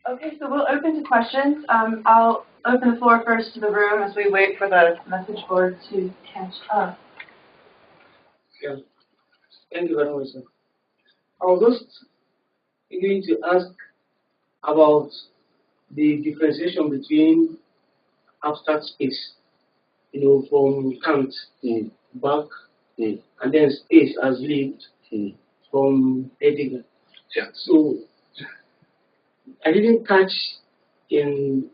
Okay, so we'll open to questions. I'll open the floor first to the room as we wait for the message board to catch up. Yeah. Thank you very much, sir. I was just going to ask about the differentiation between abstract space, from Kant back, and then space as lived from Heidegger. Yeah. So I didn't catch in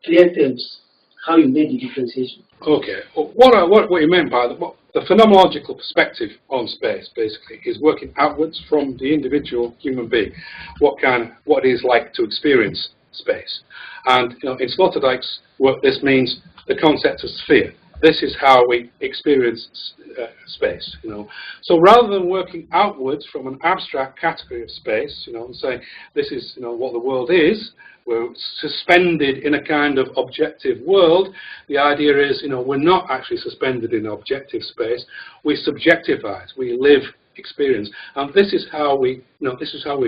clear terms how you made the differentiation. Okay. Well, what you meant by the phenomenological perspective on space, basically, is working outwards from the individual human being, what it is like to experience space. And in Sloterdijk's work, this means the concept of sphere. This is how we experience space. So rather than working outwards from an abstract category of space, and saying this is what the world is, we're suspended in a kind of objective world. The idea is, we're not actually suspended in objective space. We subjectivize. We live experience, and this is how we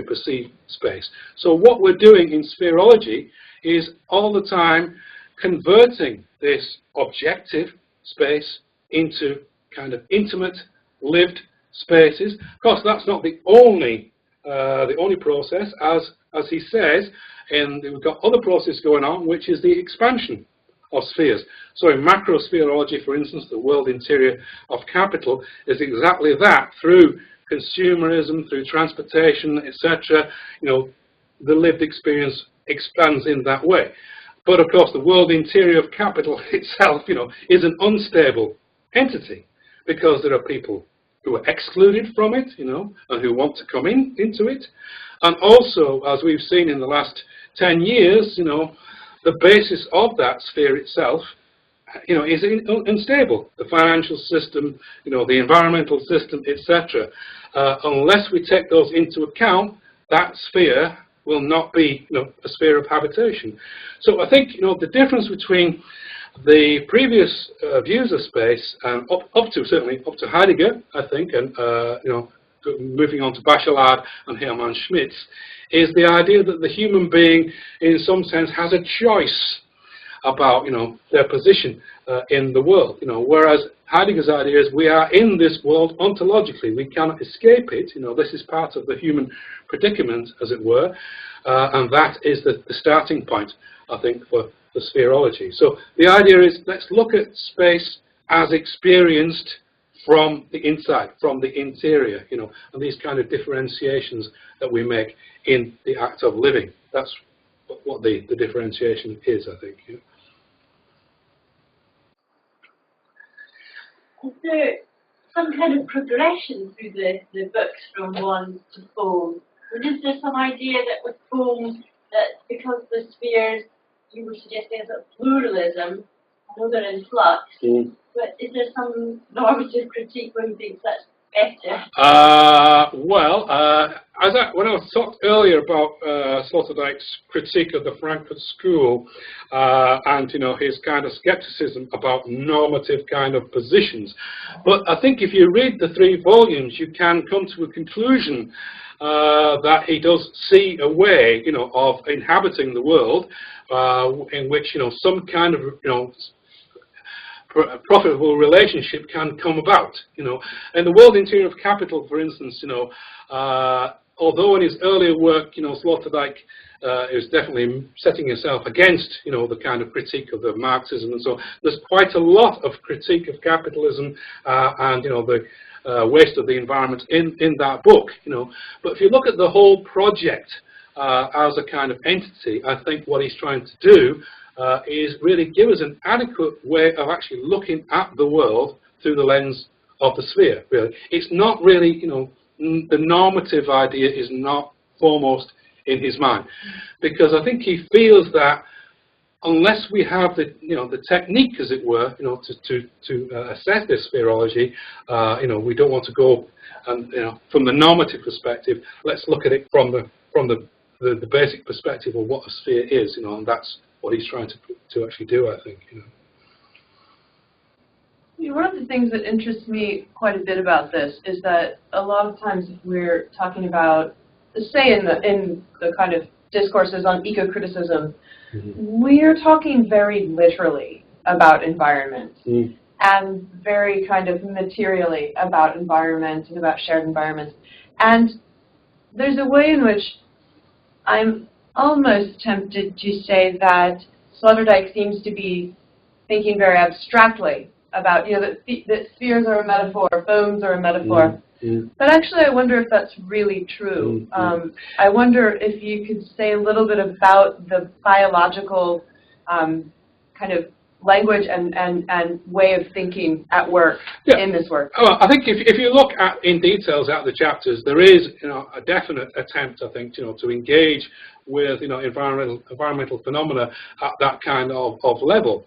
perceive space. So what we're doing in spherology is all the time converting this objective space into kind of intimate, lived spaces. Of course, that's not the only process, as he says, and we've got other processes going on, which is the expansion of spheres. So in macrospherology, for instance, the world interior of capital is exactly that. Through consumerism, through transportation, etc., the lived experience expands in that way. But of course, the world interior of capital itself, is an unstable entity, because there are people who are excluded from it, and who want to come into it. And also, as we've seen in the last 10 years, the basis of that sphere itself, is unstable. The financial system, the environmental system, etc. Unless we take those into account, that sphere will not be, a sphere of habitation. So I think, the difference between the previous views of space, and up to Heidegger, I think, and moving on to Bachelard and Hermann Schmitz, is the idea that the human being, in some sense, has a choice about, their position in the world. Whereas Heidegger's idea is we are in this world ontologically. We cannot escape it. This is part of the human predicament, as it were, and that is the starting point, I think, for the spherology. So the idea is, let's look at space as experienced from the inside, from the interior, and these kind of differentiations that we make in the act of living. That's what the differentiation is, I think. Is there some kind of progression through the books from one to foam? And is there some idea that with foam, that because the spheres, you were suggesting a sort of pluralism, I know they're in flux, but is there some normative critique where you think that's better? When I talked earlier about Sloterdijk's critique of the Frankfurt School and his kind of skepticism about normative kind of positions, but I think if you read the 3 volumes, you can come to a conclusion that he does see a way, of inhabiting the world in which some kind of profitable relationship can come about. And the world interior of capital, for instance, although in his earlier work, Sloterdijk is definitely setting himself against, the kind of critique of the Marxism and so on. There's quite a lot of critique of capitalism and, the waste of the environment in that book, But if you look at the whole project as a kind of entity, I think what he's trying to do is really give us an adequate way of actually looking at the world through the lens of the sphere, really. It's not really, the normative idea is not foremost in his mind, because I think he feels that unless we have the, the technique, as it were, to assess this spherology, we don't want to go and, from the normative perspective, let's look at it from the basic perspective of what a sphere is, and that's what he's trying to actually do, I think. One of the things that interests me quite a bit about this is that a lot of times if we're talking about, say in the kind of discourses on eco-criticism, we're talking very literally about environment and very kind of materially about environment and about shared environments. And there's a way in which I'm almost tempted to say that Sloterdijk seems to be thinking very abstractly about, that spheres are a metaphor, foams are a metaphor. But actually, I wonder if that's really true. I wonder if you could say a little bit about the biological kind of language and way of thinking at work in this work. Well, I think if you look at in details at the chapters, there is a definite attempt, I think, to engage with environmental phenomena at that kind of level.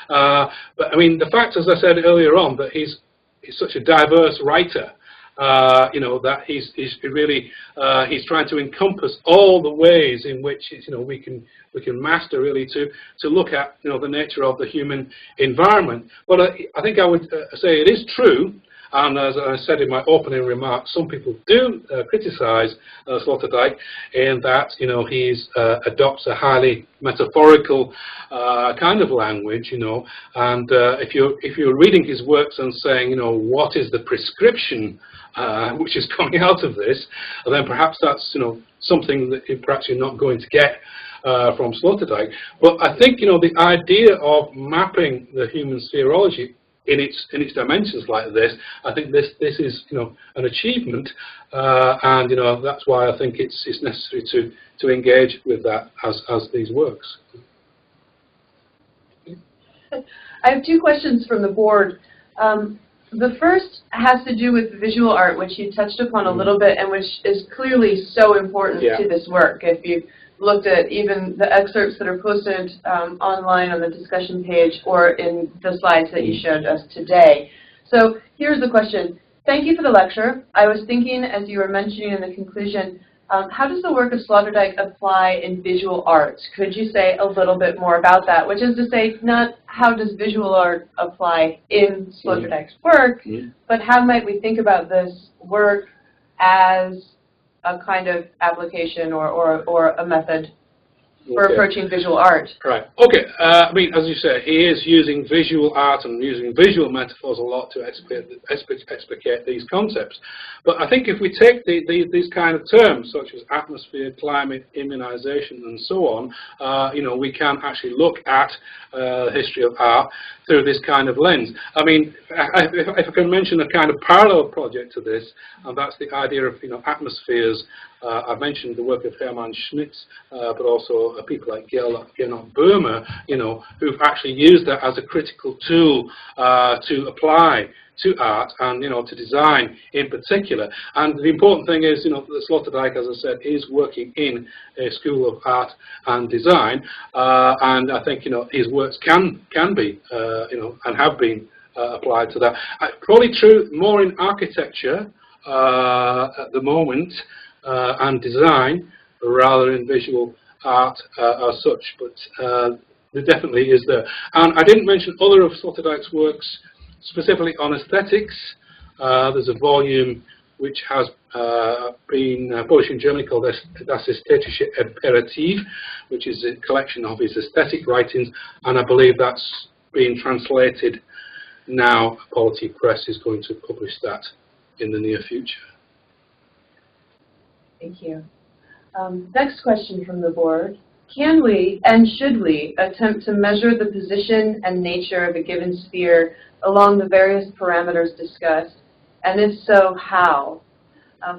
But I mean, the fact, as I said earlier on, that he's such a diverse writer. That he's really he's trying to encompass all the ways in which we can master really to look at the nature of the human environment. But I think I would say it is true, and as I said in my opening remarks, some people do criticise Sloterdijk in that he adopts a highly metaphorical kind of language, and if you're reading his works and saying what is the prescription which is coming out of this, then perhaps that's something that perhaps you're not going to get from Sloterdijk. But I think the idea of mapping the human spherology in its dimensions like this, I think this is an achievement, and that's why I think it's necessary to engage with that as these works. I have two questions from the board. The first has to do with visual art, which you touched upon a little bit, and which is clearly so important to this work. If you've looked at even the excerpts that are posted online on the discussion page or in the slides that you showed us today. So here's the question. Thank you for the lecture. I was thinking, as you were mentioning in the conclusion, how does the work of Sloterdijk apply in visual art? Could you say a little bit more about that? Which is to say, not how does visual art apply in Sloterdijk's work, but how might we think about this work as a kind of application or a method for approaching visual art? Right. Okay. I mean, as you say, he is using visual art and using visual metaphors a lot to explicate these concepts. But I think if we take these kind of terms, such as atmosphere, climate, immunization, and so on, we can actually look at the history of art through this kind of lens. I mean, if I can mention a kind of parallel project to this, and that's the idea of atmospheres. I've mentioned the work of Hermann Schmitz, but also people like Gernot Böhmer, who've actually used that as a critical tool to apply to art and to design in particular. And the important thing is that Sloterdijk, as I said, is working in a school of art and design, and I think his works can be and have been applied to that. Probably true more in architecture at the moment and design rather than visual art as such, but there definitely is there. And I didn't mention other of Sloterdijk's works specifically on aesthetics. There's a volume which has been published in Germany called Das Ästhetische Imperativ, which is a collection of his aesthetic writings, and I believe that's being translated now. Polity Press is going to publish that in the near future. Thank you. Next question from the board. Can we and should we attempt to measure the position and nature of a given sphere along the various parameters discussed? And if so, how?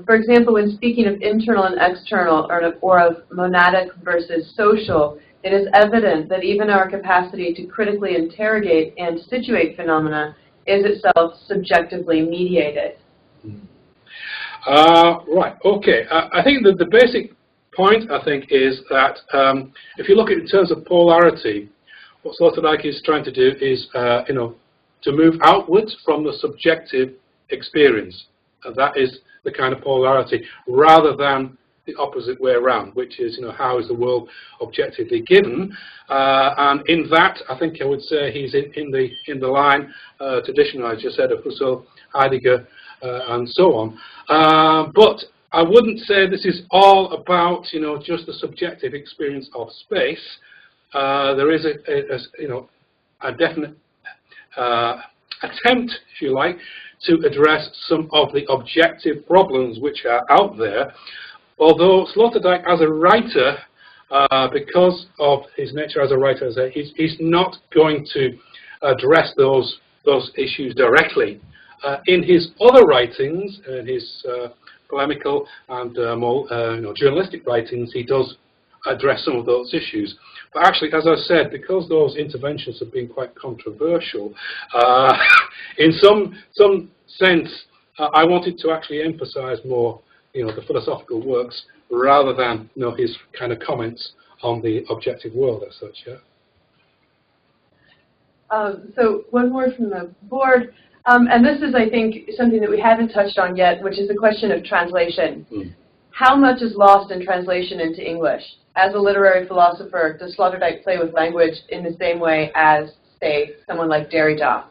For example, when speaking of internal and external, or of monadic versus social, it is evident that even our capacity to critically interrogate and situate phenomena is itself subjectively mediated. Right, okay. I think that the basic point, I think, is that if you look at it in terms of polarity, what Sloterdijk is trying to do is, to move outwards from the subjective experience. And that is the kind of polarity, rather than the opposite way around, which is, how is the world objectively given? And in that, I think I would say he's in the line traditional, I just said, of Husserl, Heidegger, and so on. But I wouldn't say this is all about, just the subjective experience of space. There is a definite attempt, if you like, to address some of the objective problems which are out there. Although Sloterdijk, as a writer, because of his nature as a writer, he's not going to address those issues directly. In his other writings, in his polemical and more journalistic writings, he does address some of those issues. But actually, as I said, because those interventions have been quite controversial, in some sense, I wanted to actually emphasize more, the philosophical works rather than, his kind of comments on the objective world as such. Yeah. So one more from the board, and this is, I think, something that we haven't touched on yet, which is the question of translation. How much is lost in translation into English? As a literary philosopher, does Sloterdijk play with language in the same way as, say, someone like Derrida?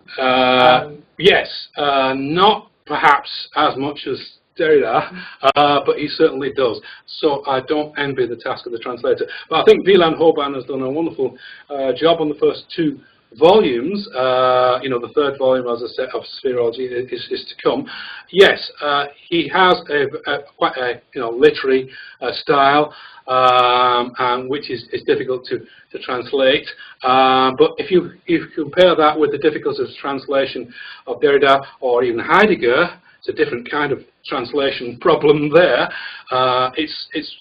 Yes, not perhaps as much as Derrida, but he certainly does. So I don't envy the task of the translator. But I think Wieland Hoban has done a wonderful job on the first 2 volumes. The third volume, as I said, of Spherology is to come. Yes, he has quite a literary style, and which is difficult to translate. But if you compare that with the difficulties of translation of Derrida or even Heidegger, it's a different kind of translation problem there. It's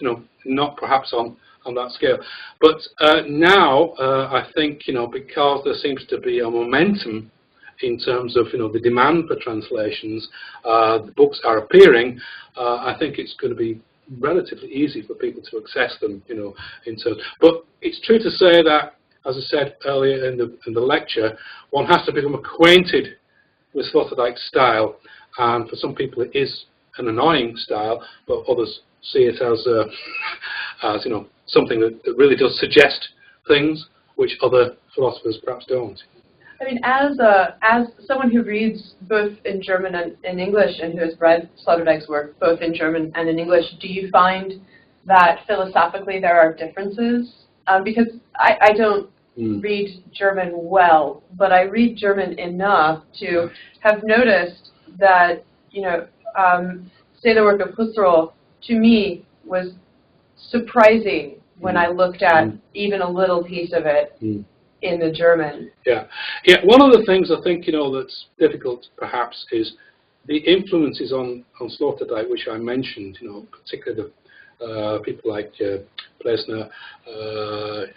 not perhaps on that scale. But now, I think, because there seems to be a momentum in terms of, the demand for translations, the books are appearing, I think it's going to be relatively easy for people to access them, in terms. But it's true to say that, as I said earlier in the lecture, one has to become acquainted with Sloterdijk's style, and for some people it is an annoying style, but others see it as something that really does suggest things which other philosophers perhaps don't. I mean, as someone who reads both in German and in English, and who has read Sloterdijk's work both in German and in English, do you find that philosophically there are differences? Because I don't read German well, but I read German enough to have noticed that, say the work of Husserl, to me, was surprising when I looked at even a little piece of it in the German. Yeah. One of the things I think that's difficult perhaps is the influences on Sloterdijk, which I mentioned. Particularly the people like Plesner,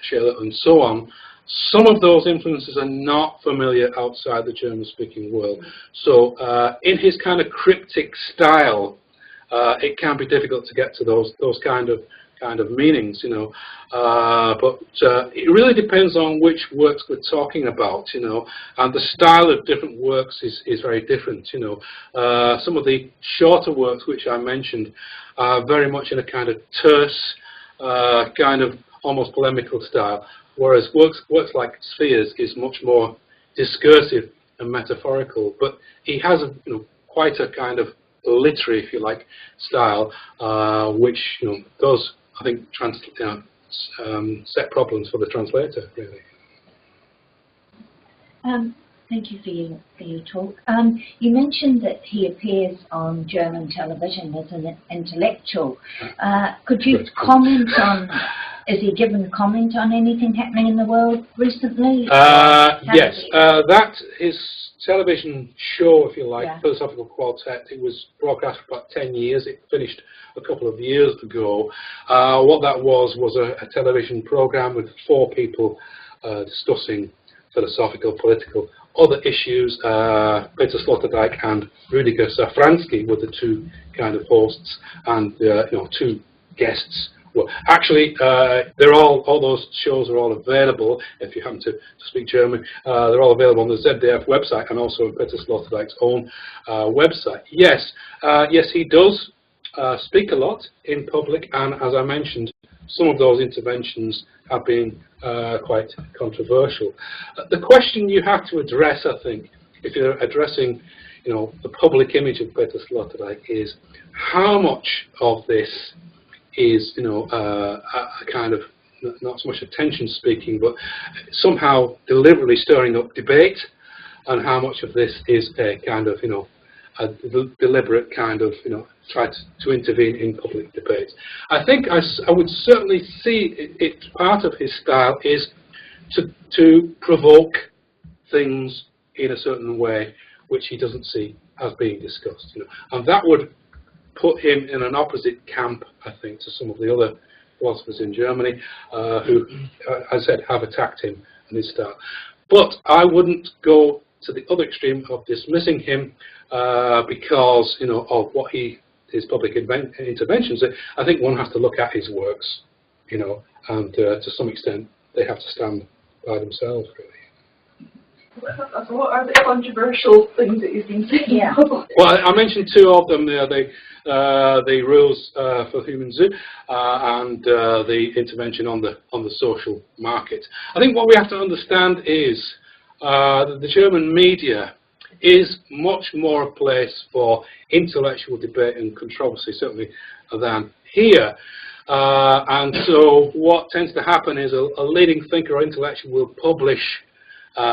Scheler, and so on. Some of those influences are not familiar outside the German-speaking world. So, in his kind of cryptic style, it can be difficult to get to those kind of meanings, but it really depends on which works we're talking about, and the style of different works is very different, Some of the shorter works which I mentioned are very much in a kind of terse, kind of almost polemical style, whereas works like Spheres is much more discursive and metaphorical, but he has quite a kind of literary, if you like, style, which does, I think, set problems for the translator, really. Thank you for your talk. You mentioned that he appears on German television as an intellectual. Could you comment on, is he given comment on anything happening in the world recently? Yes, that his television show, if you like, Philosophical Quartet, it was broadcast for about 10 years. It finished a couple of years ago. What that was a television program with 4 people discussing philosophical, political, other issues. Peter Sloterdijk and Rüdiger Safranski were the 2 kind of hosts, and 2 guests. Well, actually, all those shows are all available. If you happen to speak German, they're all available on the ZDF website and also on Peter Sloterdijk's own website. Yes, he does speak a lot in public, and as I mentioned, some of those interventions have been quite controversial. The question you have to address, I think, if you're addressing you know, the public image of Peter Sloterdijk is how much of this is, you know, a kind of, not so much attention speaking, but somehow deliberately stirring up debate, and how much of this is a kind of, you know, a deliberate kind of, you know, try to intervene in public debates. I think I would certainly see it part of his style is to provoke things in a certain way which he doesn't see as being discussed, you know, and that would put him in an opposite camp, I think, to some of the other philosophers in Germany who, as I said, have attacked him and his style. But I wouldn't go to the other extreme of dismissing him because, you know, of what his public interventions. I think one has to look at his works, you know, and to some extent they have to stand by themselves, really. So what are the controversial things that you've been saying? Yeah. Well, I mentioned two of them there. The rules for human zoo and the intervention on the social market. I think what we have to understand is that the German media is much more a place for intellectual debate and controversy, certainly, than here. And so what tends to happen is a leading thinker or intellectual will publish,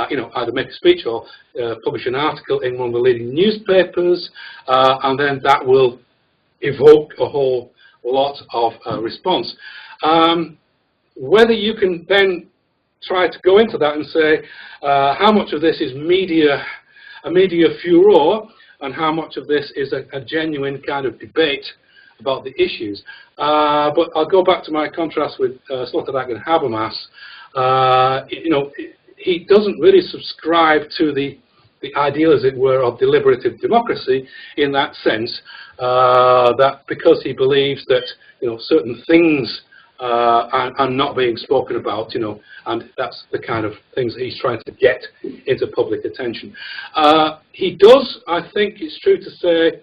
you know, either make a speech or publish an article in one of the leading newspapers, and then that will evoke a whole lot of response. Whether you can then try to go into that and say how much of this is a media furor, and how much of this is a genuine kind of debate about the issues. But I'll go back to my contrast with Sloterdijk and Habermas. You know, he doesn't really subscribe to the ideal, as it were, of deliberative democracy in that sense, that because he believes that, you know, certain things are not being spoken about, you know, and that's the kind of things that he's trying to get into public attention. He does, I think it's true to say,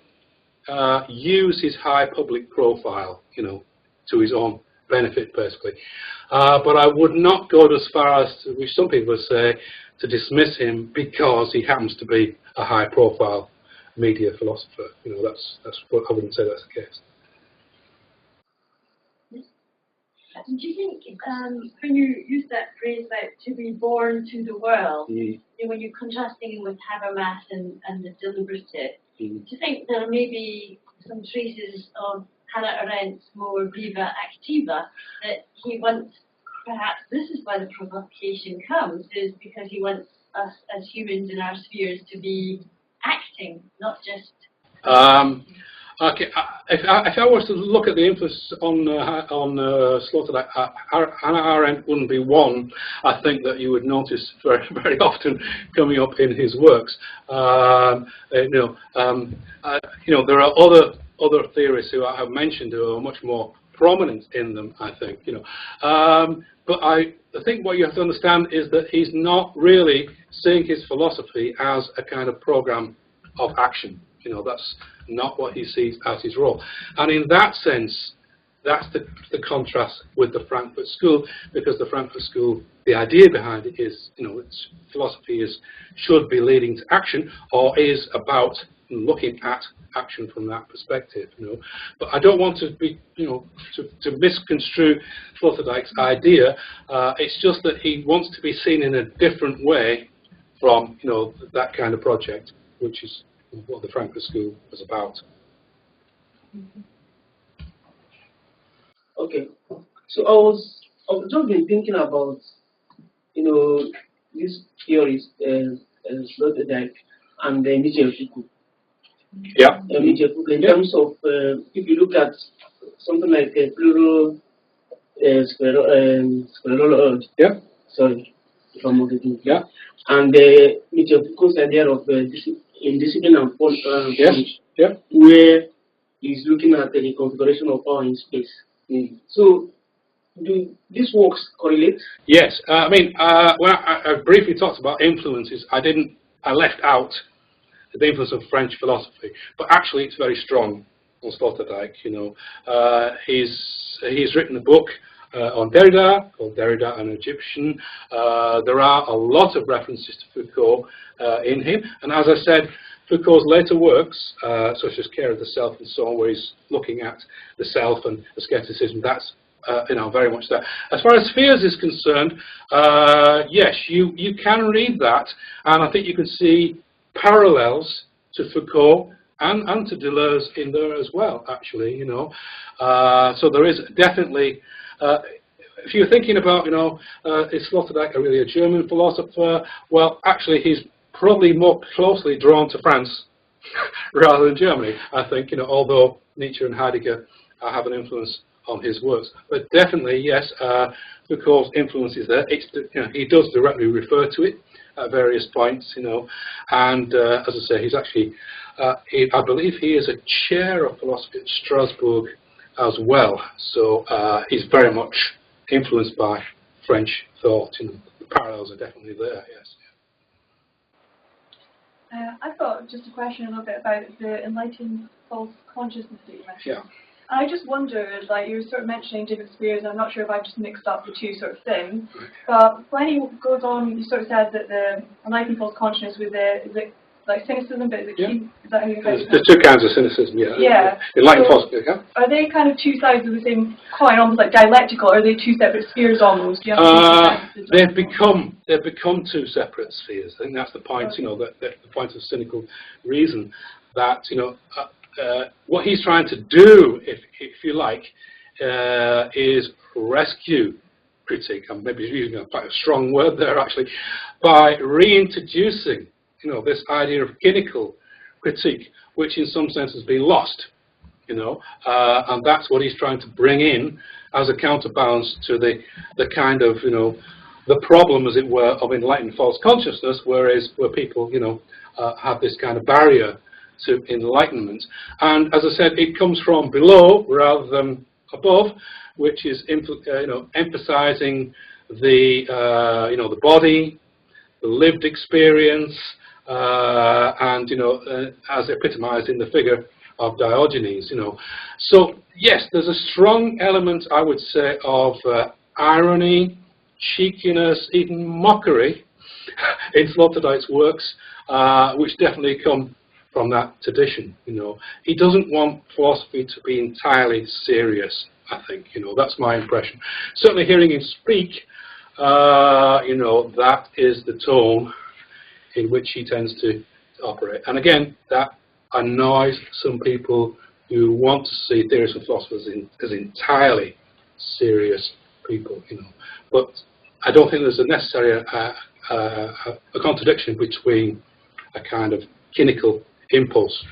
use his high public profile, you know, to his own benefit, basically. But I would not go as far as, which some people would say, to dismiss him because he happens to be a high-profile media philosopher. You know, that's what I wouldn't say that's the case. Do you think when you use that phrase about to be born to the world, you know, when you're contrasting it with Habermas and the deliberative, do you think there may be some traces of Hannah Arendt's more viva activa, that he wants, perhaps this is why the provocation comes, is because he wants us as humans in our spheres to be acting, not just... Okay, if I was to look at the influence on Sloterdijk, Hannah Arendt wouldn't be one, I think, that you would notice very, very often coming up in his works. You know, there are other theorists who I have mentioned who are much more prominent in them, I think. You know, but I think what you have to understand is that he's not really seeing his philosophy as a kind of program of action. You know, that's not what he sees as his role. And in that sense, that's the contrast with the Frankfurt School, because the Frankfurt School, the idea behind it is, you know, its philosophy should be leading to action, or is about looking at action from that perspective, you know. But I don't want to be, you know, to misconstrue Sloterdijk's idea. It's just that he wants to be seen in a different way from, you know, that kind of project, which is what the Frankfurt School was about. Okay, so I've just been thinking about, you know, these theories, Sloterdijk and Michel Foucault. Yeah. In terms of, if you look at something like a plural sclerology. Yeah. Sorry, if I'm not getting it. Yeah. And Michel Foucault's idea of indiscipline and punishment, yeah. where he's looking at the configuration of power in space. So, do these works correlate? Yes. I mean, when I briefly talked about influences, I left out the influence of French philosophy, but actually it's very strong on Sloterdijk. You know, he's written a book on Derrida called Derrida, an Egyptian. There are a lot of references to Foucault in him, and as I said, Foucault's later works, such as Care of the Self and so on, where he's looking at the self and asceticism, that's very much that. As far as spheres is concerned, yes, you can read that, and I think you can see parallels to Foucault and to Deleuze in there as well, actually, So there is definitely, if you're thinking about, is Sloterdijk really a German philosopher? Well, actually, he's probably more closely drawn to France rather than Germany, I think, although Nietzsche and Heidegger have an influence on his works. But definitely, yes, Foucault's influence is there. He does directly refer to it at various points, and as I say, he's actually, I believe he is a chair of philosophy at Strasbourg as well, so he's very much influenced by French thought. The parallels are definitely there, yes. I've got just a question a little bit about the enlightened false consciousness that you mentioned. Yeah. I just wondered, like, you were sort of mentioning different spheres, and I'm not sure if I've just mixed up the two sort of things, but when he goes on, you sort of said that the enlightened false consciousness was is it like cynicism, but is it is that how you There's two kinds of cynicism, yeah. Yeah. Enlightened false, yeah. Are they kind of two sides of the same coin, almost like dialectical, or are they two separate spheres almost? Do you have they've become two separate spheres. I think that's the point, the point of cynical reason, that, what he's trying to do, if you like, is rescue critique. I'm maybe using quite a strong word there, actually, by reintroducing, this idea of cynical critique, which in some sense has been lost, and that's what he's trying to bring in as a counterbalance to the kind of, the problem, as it were, of enlightened false consciousness, where people, have this kind of barrier to enlightenment. And as I said, it comes from below rather than above, which is emphasizing the the body, the lived experience, and as epitomized in the figure of Diogenes. So yes, there's a strong element, I would say, of irony, cheekiness, even mockery in Sloterdijk's works, which definitely come from that tradition. He doesn't want philosophy to be entirely serious, I think. That's my impression. Certainly hearing him speak, that is the tone in which he tends to operate. And again, that annoys some people who want to see theorists and philosophers as entirely serious people. But I don't think there's a necessary a contradiction between a kind of cynical impulse,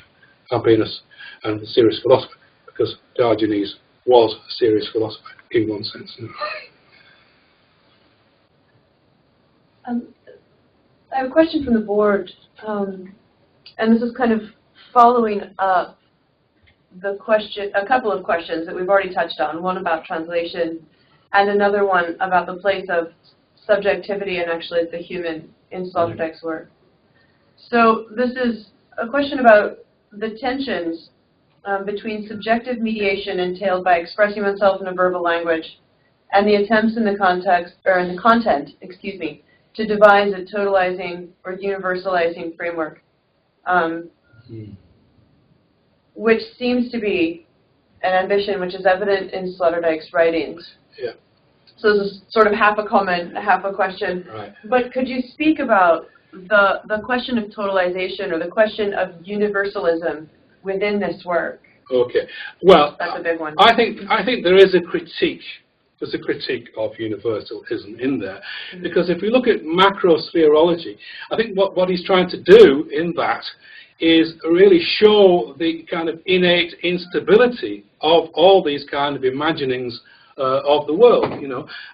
happiness, and a serious philosopher, because Diogenes was a serious philosopher in one sense. I have a question from the board, and this is kind of following up a couple of questions that we've already touched on, one about translation, and another one about the place of subjectivity and actually the human in Sloterdijk's work. So this is a question about the tensions between subjective mediation entailed by expressing oneself in a verbal language and the attempts in the context, or in the content, to devise a totalizing or universalizing framework, which seems to be an ambition which is evident in Sloterdijk's writings. Yeah. So this is sort of half a comment, half a question. Right. But could you speak about the question of totalization or the question of universalism within this work? Okay. Well, that's a big one. I think there is a critique. There's a critique of universalism in there, because if we look at macrospherology, I think what he's trying to do in that is really show the kind of innate instability of all these kind of imaginings of the world,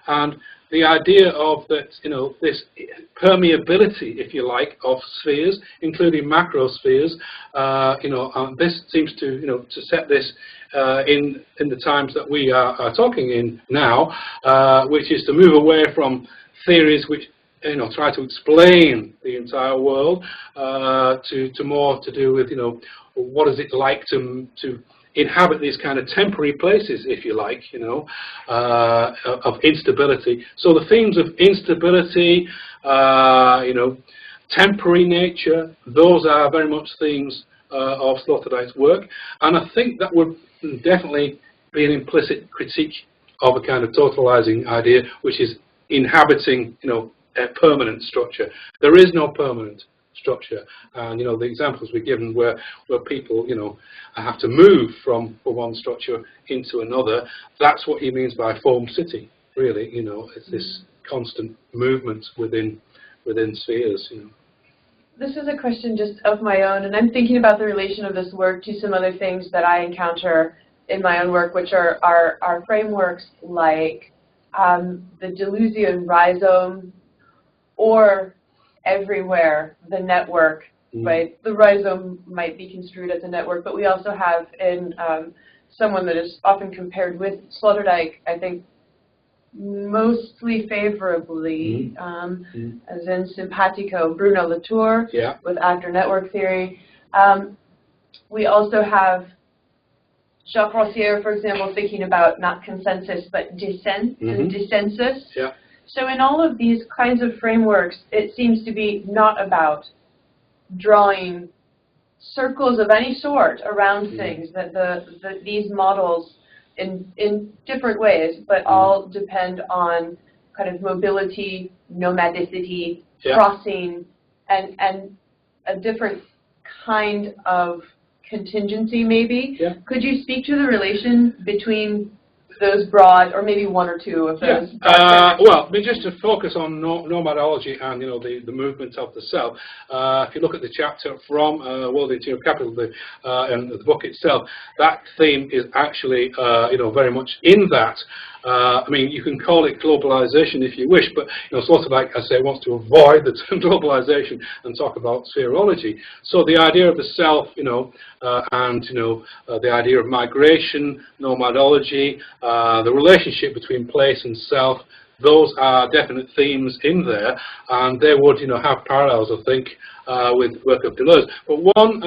and the idea of that, this permeability, if you like, of spheres, including macrospheres, and this seems to set this in the times that we are talking in now, which is to move away from theories which try to explain the entire world, to more to do with what is it like to inhabit these kind of temporary places, if you like, of instability. So the themes of instability, temporary nature, those are very much themes of Sloterdijk's work, and I think that would definitely be an implicit critique of a kind of totalizing idea, which is inhabiting, a permanent structure. There is no permanent structure, and the examples we've given where people have to move from one structure into another. That's what he means by foam city. Really, it's this constant movement within spheres. This is a question just of my own, and I'm thinking about the relation of this work to some other things that I encounter in my own work, which are frameworks like the Deleuzian rhizome, or everywhere, the network, right? The rhizome might be construed as a network, but we also have in someone that is often compared with Sloterdijk, I think, mostly favorably, as in Simpatico, Bruno Latour, with actor network theory. We also have Jacques Rancière, for example, thinking about not consensus, but dissent and dissensus. So in all of these kinds of frameworks, it seems to be not about drawing circles of any sort around things, that these models in different ways, but all depend on kind of mobility, nomadicity, crossing, and a different kind of contingency, maybe. Could you speak to the relation between those broad, or maybe one or two of those? Well, just to focus on nomadology and the movement of the self. If you look at the chapter from World Interior Capital, and the book itself, that theme is actually very much in that. I mean, you can call it globalization if you wish, but Sloterdijk, I say, wants to avoid the term globalization and talk about spherology. So the idea of the self, and the idea of migration, nomadology, the relationship between place and self, those are definite themes in there, and they would have parallels, I think, with work of Deleuze. But one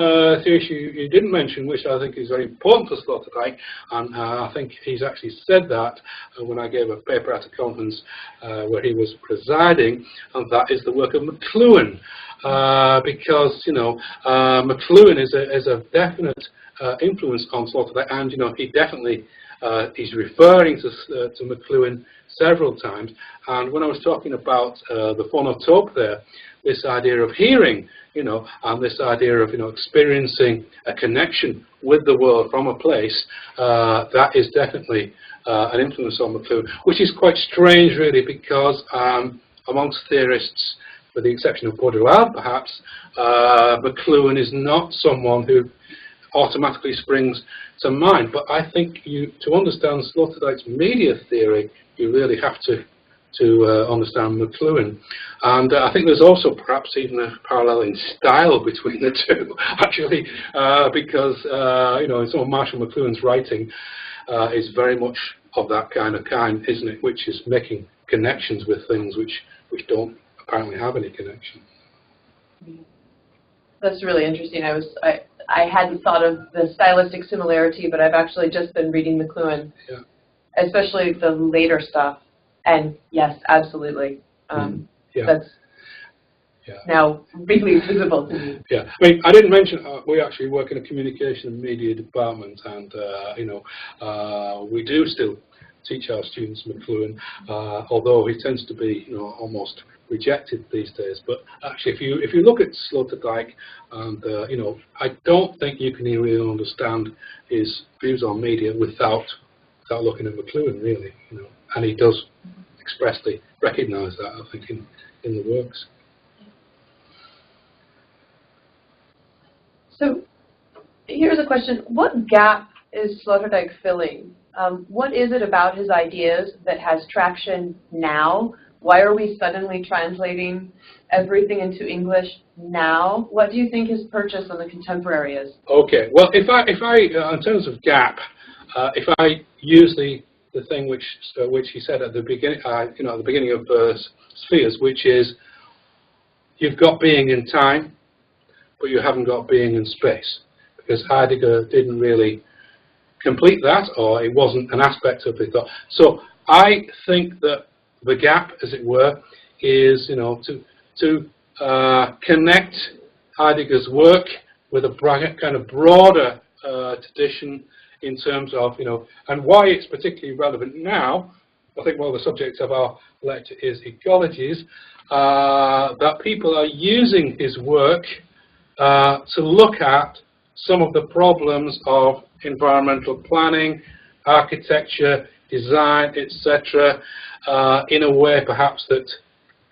theory you didn't mention, which I think is very important for Sloterdijk, and I think he's actually said that when I gave a paper at a conference where he was presiding, and that is the work of McLuhan, because McLuhan is a definite influence on Sloterdijk, and he definitely he's referring to McLuhan several times. And when I was talking about the phonotope there, this idea of hearing, and this idea of experiencing a connection with the world from a place, that is definitely an influence on McLuhan, which is quite strange, really, because amongst theorists, with the exception of Baudrillard, perhaps, McLuhan is not someone who automatically springs to mind. But I think to understand Sloterdijk's media theory, you really have to understand McLuhan. And I think there's also perhaps even a parallel in style between the two, actually, because some of Marshall McLuhan's writing is very much of that kind, isn't it? Which is making connections with things which don't apparently have any connection. That's really interesting. I hadn't thought of the stylistic similarity, but I've actually just been reading McLuhan, especially the later stuff. And yes, absolutely. That's now really visible to me. I mean, I didn't mention we actually work in a communication and media department, and we do still teach our students McLuhan, although he tends to be almost rejected these days. But actually, if you look at Sloterdijk, and I don't think you can really understand his views on media without looking at McLuhan, really. And he does expressly recognise that, I think, in the works. So here's a question: what gap is Sloterdijk filling? What is it about his ideas that has traction now? Why are we suddenly translating everything into English now? What do you think his purchase on the contemporary is? Okay, well, if I in terms of gap, if I use the thing which he said at the beginning, at the beginning of Spheres, which is you've got being in time, but you haven't got being in space, because Heidegger didn't really complete that, or it wasn't an aspect of the thought. So I think that the gap, as it were, is to connect Heidegger's work with a kind of broader tradition in terms of, and why it's particularly relevant now. I think one of the subjects of our lecture is ecologies, that people are using his work to look at some of the problems of environmental planning, architecture, design, etc., in a way perhaps that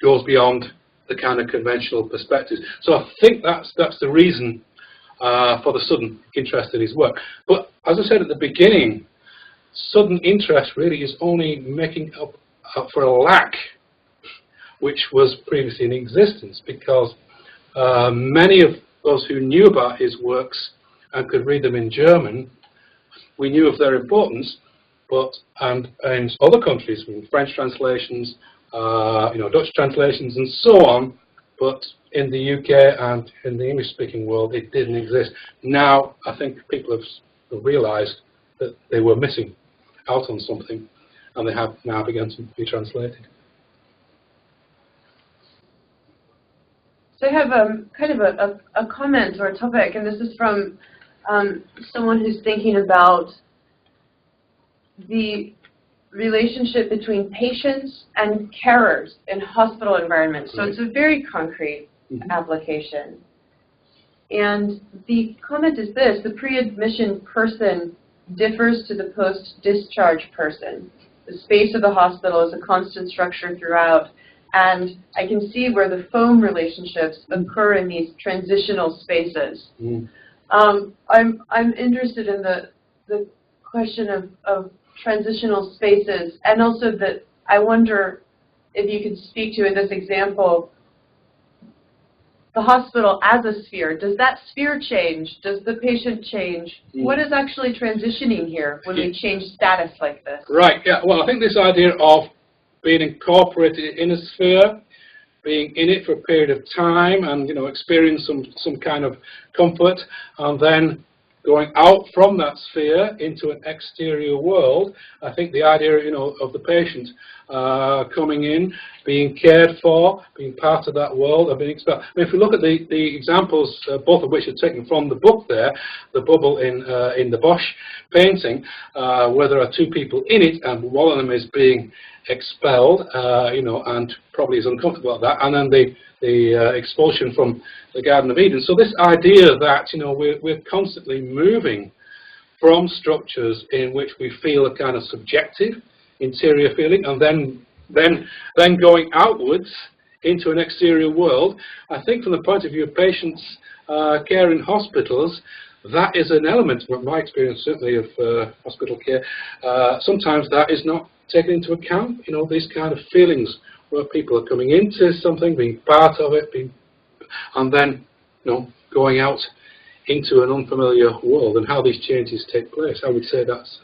goes beyond the kind of conventional perspectives. So I think that's the reason for the sudden interest in his work. But as I said at the beginning, sudden interest really is only making up for a lack which was previously in existence, because many of those who knew about his works and could read them in German, we knew of their importance, but and in other countries, French translations, Dutch translations, and so on. But in the UK and in the English-speaking world, it didn't exist. Now, I think people have realised that they were missing out on something, and they have now begun to be translated. So I have kind of a comment or a topic, and this is from someone who's thinking about the relationship between patients and carers in hospital environments. So it's a very concrete application. And the comment is this: the pre-admission person differs to the post-discharge person. The space of the hospital is a constant structure throughout, and I can see where the foam relationships occur in these transitional spaces. I'm interested in the question of transitional spaces, and also that I wonder if you could speak to, in this example, the hospital as a sphere. Does that sphere change? Does the patient change? What is actually transitioning here when we change status like this? Right, yeah. Well, I think this idea of being incorporated in a sphere, being in it for a period of time, and experience some kind of comfort, and then going out from that sphere into an exterior world. I think the idea, of the patient coming in, being cared for, being part of that world, and being expelled. I mean, if we look at the examples, both of which are taken from the book there, the bubble in the Bosch painting, where there are two people in it, and one of them is being expelled, and probably is uncomfortable at that, and then the expulsion from the Garden of Eden. So this idea that we're constantly moving from structures in which we feel a kind of subjective interior feeling, and then going outwards into an exterior world. I think from the point of view of patients' care in hospitals, that is an element, from my experience certainly of hospital care. Sometimes that is not taken into account, these kind of feelings where people are coming into something, being part of it, and then going out into an unfamiliar world, and how these changes take place. I would say that's...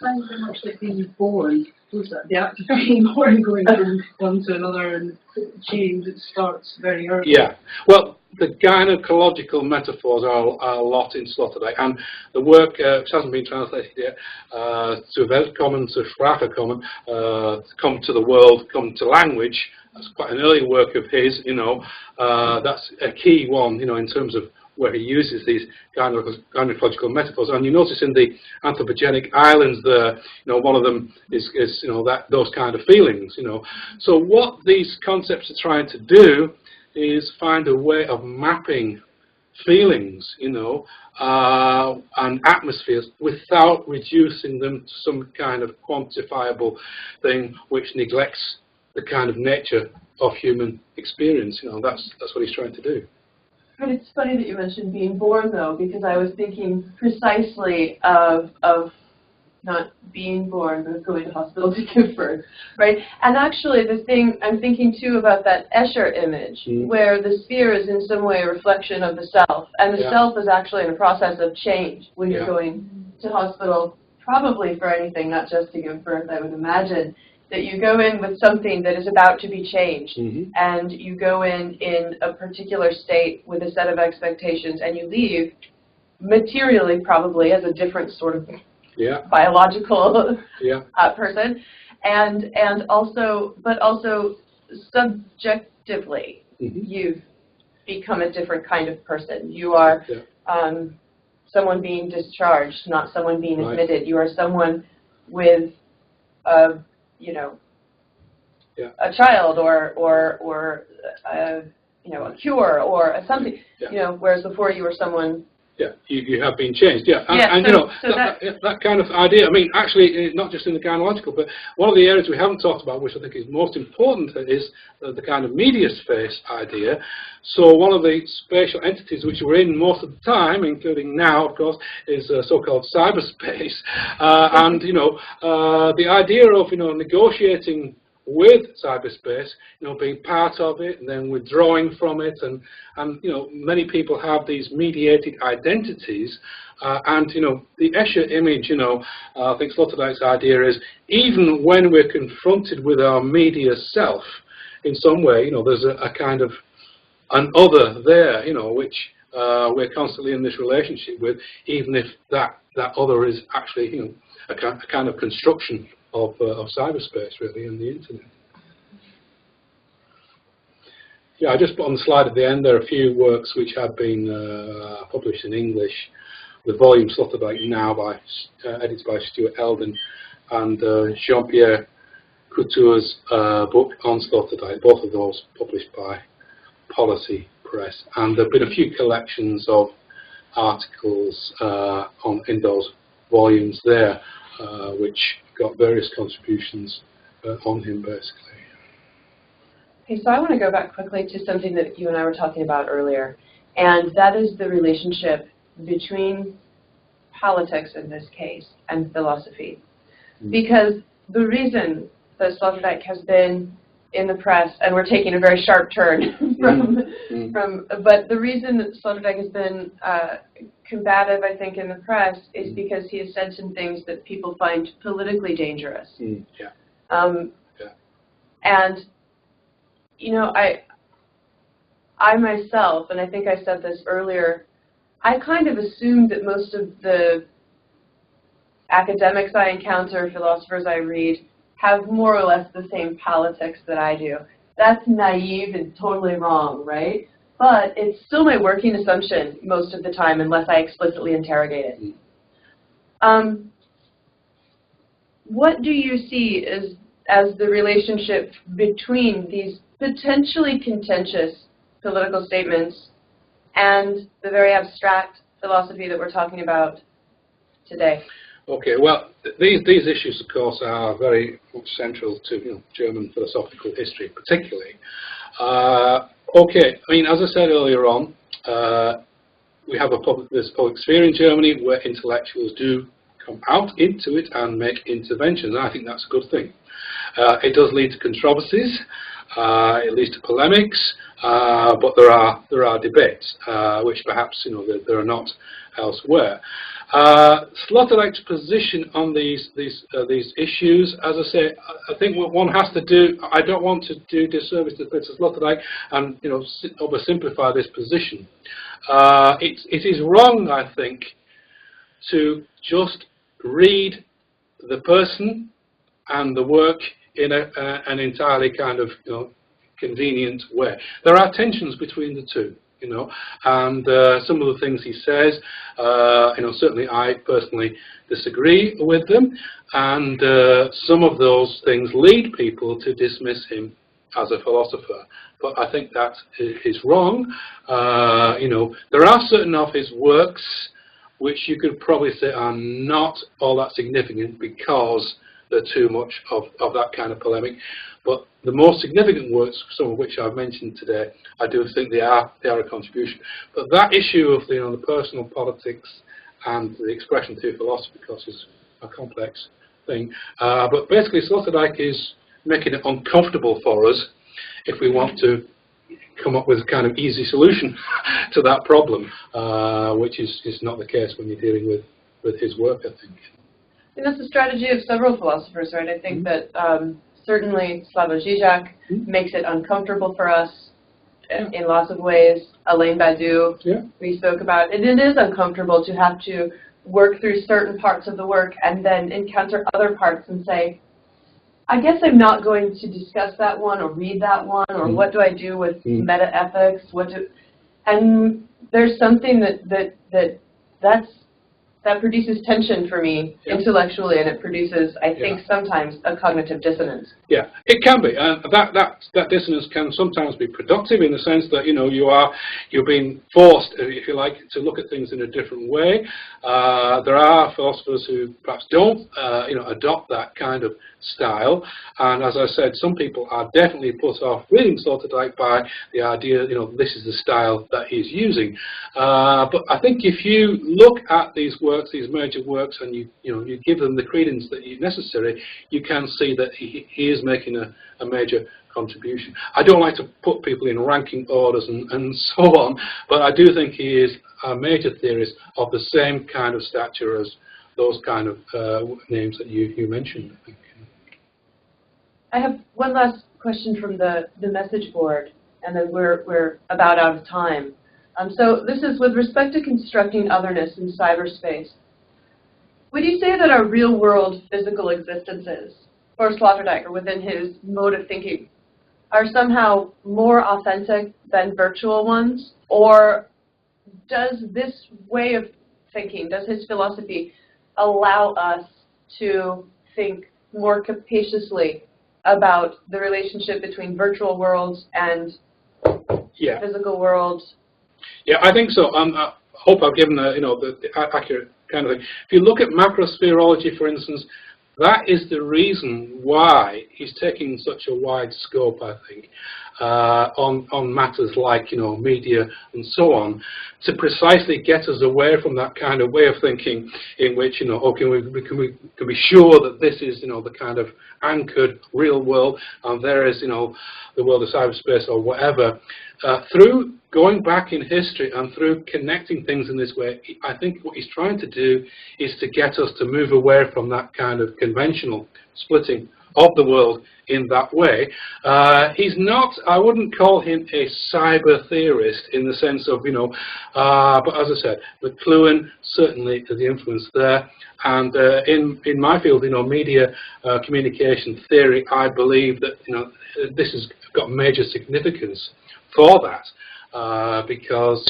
Sounds very much like being born. The act of being born, going from one to another, and change, it starts very early. Yeah. Well, the gynecological metaphors are a lot in Sloterdijk, and the work, which hasn't been translated yet, Zur Welt kommen, zur Sprache kommen, come to the world, come to language. That's quite an early work of his. That's a key one, in terms of where he uses these gynecological metaphors. And you notice in the anthropogenic islands there, one of them is those kind of feelings, So what these concepts are trying to do is find a way of mapping feelings, and atmospheres without reducing them to some kind of quantifiable thing which neglects the kind of nature of human experience. That's what he's trying to do. But it's funny that you mentioned being born, though, because I was thinking precisely of not being born, but of going to hospital to give birth, right? And actually, the thing I'm thinking too about that Escher image, where the sphere is in some way a reflection of the self, and the self is actually in a process of change when you're going to hospital, probably for anything, not just to give birth, I would imagine. That you go in with something that is about to be changed, and you go in a particular state with a set of expectations, and you leave materially probably as a different sort of biological person, but also subjectively, you've become a different kind of person. You are someone being discharged, not someone being admitted. You are someone with, you know, a child or you know, a cure or a something. You know, whereas before you were someone. Yeah, you have been changed, and you know, that kind of idea, I mean, actually, not just in the gyneological, but one of the areas we haven't talked about, which I think is most important, is the kind of media space idea. So one of the spatial entities which we're in most of the time, including now, of course, is so-called cyberspace. And, you know, the idea of, you know, negotiating with cyberspace, you know, being part of it and then withdrawing from it, and you know, many people have these mediated identities, and you know, the Escher image, you know, I think Sloterdijk's idea is even when we're confronted with our media self, in some way, you know, there's a kind of an other there, you know, which we're constantly in this relationship with, even if that other is actually, you know, a kind of construction of cyberspace, really, and the internet. Yeah, I just put on the slide at the end there are a few works which have been published in English, with volume Sloterdijk now edited by Stuart Eldon, and Jean-Pierre Couture's book on Sloterdijk, both of those published by Policy Press. And there have been a few collections of articles in those volumes there, which got various contributions on him, basically. Okay, so I want to go back quickly to something that you and I were talking about earlier, and that is the relationship between politics, in this case, and philosophy. Because the reason that Sloterdijk has been in the press, and we're taking a very sharp turn but the reason that Sloterdijk has been combative, I think, in the press is because he has said some things that people find politically dangerous. And, you know, I myself, and I think I said this earlier, I kind of assumed that most of the academics I encounter, philosophers I read, have more or less the same politics that I do. That's naive and totally wrong, right? But it's still my working assumption most of the time, unless I explicitly interrogate it. What do you see as the relationship between these potentially contentious political statements and the very abstract philosophy that we're talking about today? Okay, well, these issues, of course, are very much central to, you know, German philosophical history, particularly. Okay, I mean, as I said earlier on, we have this public sphere in Germany where intellectuals do come out into it and make interventions, and I think that's a good thing. It does lead to controversies, it leads to polemics, but there are debates, which perhaps, you know, there are not elsewhere. Sloterdijk's position on these issues, as I say, I think what one has to do, I don't want to do disservice to Peter Sloterdijk and, you know, oversimplify this position. It is wrong, I think, to just read the person and the work in an entirely kind of, you know, convenient way. There are tensions between the two, you know, and some of the things he says, you know, certainly I personally disagree with them, and some of those things lead people to dismiss him as a philosopher. But I think that is wrong. You know, there are certain of his works which you could probably say are not all that significant because they're too much of that kind of polemic. But the most significant works, some of which I've mentioned today, I do think they are a contribution. But that issue of, you know, the personal politics and the expression through philosophy, of course, is a complex thing. But basically, Sloterdijk is making it uncomfortable for us if we want to come up with a kind of easy solution to that problem, which is not the case when you're dealing with his work, I think. And that's the strategy of several philosophers, right? I think that certainly Slavoj Žižek makes it uncomfortable for us in lots of ways. Alain Badiou, we spoke about. And it is uncomfortable to have to work through certain parts of the work and then encounter other parts and say, I guess I'm not going to discuss that one or read that one, or what do I do with meta-ethics? And there's something that produces tension for me intellectually, and it produces, I think, sometimes a cognitive dissonance. Yeah, it can be, and that dissonance can sometimes be productive in the sense that you're being forced, if you like, to look at things in a different way. There are philosophers who perhaps don't, adopt that kind of style, and as I said, some people are definitely put off reading Sloterdijk by the idea, this is the style that he's using. But I think if you look at these works, these major works, and you give them the credence that is necessary, you can see that he is making a major contribution. I don't like to put people in ranking orders and so on, but I do think he is a major theorist of the same kind of stature as those kind of names that you mentioned, I think. I have one last question from the message board, and then we're about out of time. So this is with respect to constructing otherness in cyberspace. Would you say that our real-world physical existences, for Sloterdijk, or within his mode of thinking, are somehow more authentic than virtual ones? Or does this way of thinking, does his philosophy allow us to think more capaciously about the relationship between virtual worlds and physical worlds? Yeah, I think so. I hope I've given the accurate kind of thing. If you look at macrospherology, for instance, that is the reason why he's taking such a wide scope, I think, on matters like media and so on, to precisely get us away from that kind of way of thinking in which okay, we can be sure that this is the kind of anchored real world, and there is the world of cyberspace or whatever. Through going back in history and through connecting things in this way, I think what he's trying to do is to get us to move away from that kind of conventional splitting of the world in that way. He's not, I wouldn't call him a cyber theorist in the sense of, but as I said, McLuhan certainly has the influence there. And in my field, media communication theory, I believe that, this has got major significance for that. Because,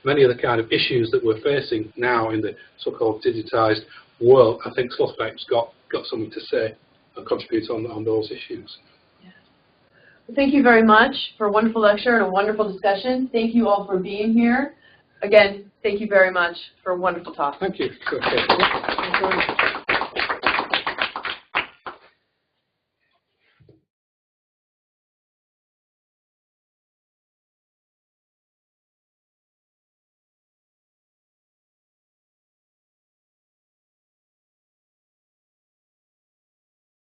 many of the kind of issues that we're facing now in the so-called digitized world, I think Sloterdijk's got something to say and contribute on those issues. Yes. Well, thank you very much for a wonderful lecture and a wonderful discussion. Thank you all for being here. Again, thank you very much for a wonderful talk. Thank you. Okay.